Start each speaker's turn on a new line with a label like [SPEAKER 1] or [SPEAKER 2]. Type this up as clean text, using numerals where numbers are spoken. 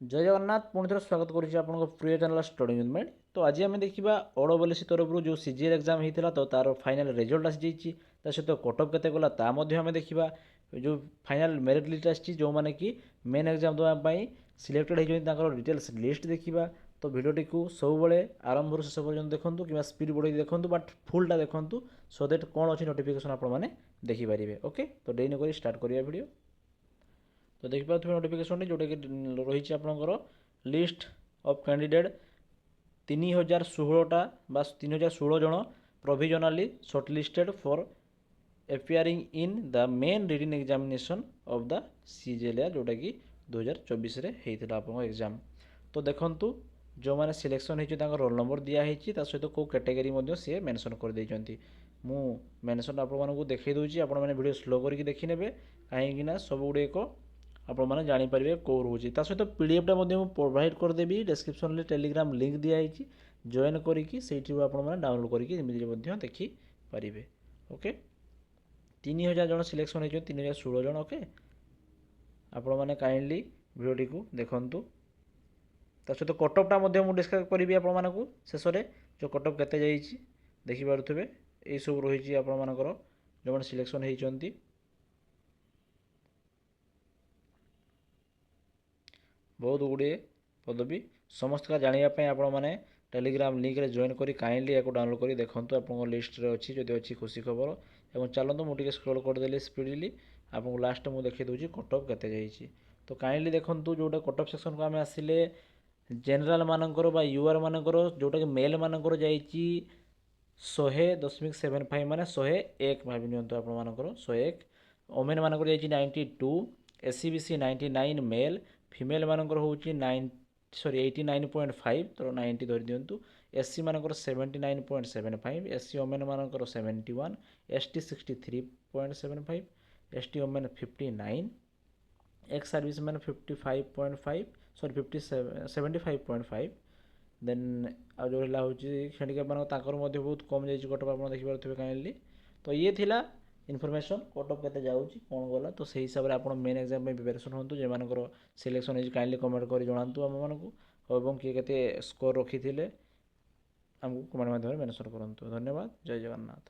[SPEAKER 1] जय जगन्नाथ पुणी थोड़ा स्वागत करुच्ची आपको प्रिय चैनल स्टडी विथ माइंड। तो आज आम देखा ओडब्ल्यूसी तरफ जो सीजीएल एग्जाम होता तो तार फाइनाल रिजल्ट आसी सहित कटअप केते गला आम देखा जो फाइनाल मेरिट लिस्ट आसी जो मैंने कि मेन एग्जाम देवाई सिलेक्टेड होती डिटेल्स लिस्ट देखा। तो भिडियोटी को सब आरंभ शेष पर्यटन देखूँ कि स्पीड बढ़े देखूँ बट फुलटा देखूँ सो दैट कौन अच्छी नोटिफिकेशन आपने देखिपारे। ओके तो डेरी नक स्टार्ट करिया वीडियो। तो देखिपे नोटिफिकेशन जोटा कि रही आपंकर लिस्ट अफ कैंडिडेट 3016टा 3016 जन provisionally shortlisted for appearing in the main written examination of the CGL जोटा कि 2024 होता आप एग्जाम। तो देखु जो मैंने सिलेक्शन होती रोल नंबर दिखाई सहित कौ कैटेगरी सी मेंशन कर देइछंती। मु मेंशन आपको देखई दूची आपण मैंने वीडियो स्लो करके देखने कहीं सब गुड़ाक आपने जानीपारे कौ रोचे सहित पीडीएफटा प्रोवाइड करदेवी डिस्क्रिप्शन में टेलीग्राम लिंक दिखाई जॉइन करके आपने डाउनलोड करके देखिपारे। ओके 3000 जन सिलेक्शन हो 3016 जन। ओके आपण मैंने काइंडली वीडियोटी को देखूँ सहित कटअपटा मुझे डिस्कस करी आपको शेष में जो कटअप केते जाइए देखिपे यही सब रही आपर जो मैंने सिलेक्शन होती बहुत गुड़े पदवी समस्त का जानापी आपने टेलीग्राम लिंक रे जॉइन करी काइंडली या डाउनलोड करी देखूँ आप लिस्ट रे अच्छी जदि अच्छी खुशी खबर और चलते मुझे स्क्रॉल करदेली स्पीडली आपको लास्ट मुझे देखी दूसरी कटअप केते जाइए। तो काइंडली देखूँ जोटा कटअप सेक्शन को आम आसिले जेनराल मानकर बा यूआर मानकर जोटा कि मेल मानकर जाइए 100.75 माने 101 भावी नियंतु आपनकर 101। ओमेन मानकर जाइए 92 एससीबीसी 99 मेल फीमेल मानकर होची 89.5 तो 90 धरी दिंतु। एससी मानकर 79.75 एससी ओमेन मानकर 71 ST 63.75 ST women 59 ex service man 55.5 sorry 75.5 then आ जो रहा हूँ हैंडिकैप मान बहुत कम जाइए कटअप आप देखिपे काइंडली। तो ये थिला इनफॉरमेशन कटअप केते जाउची कौन गला तो सही हिसाब से आप मेन एग्जाम में प्रिपरेशन हूँ जो मानकर सिलेक्शन हो काइंडली कमेंट कर जनातु आम मानक और किए केते स्कोर रखी थे आमको कमेंट माध्यम मेंशन करूँ। धन्यवाद। जय जगन्नाथ।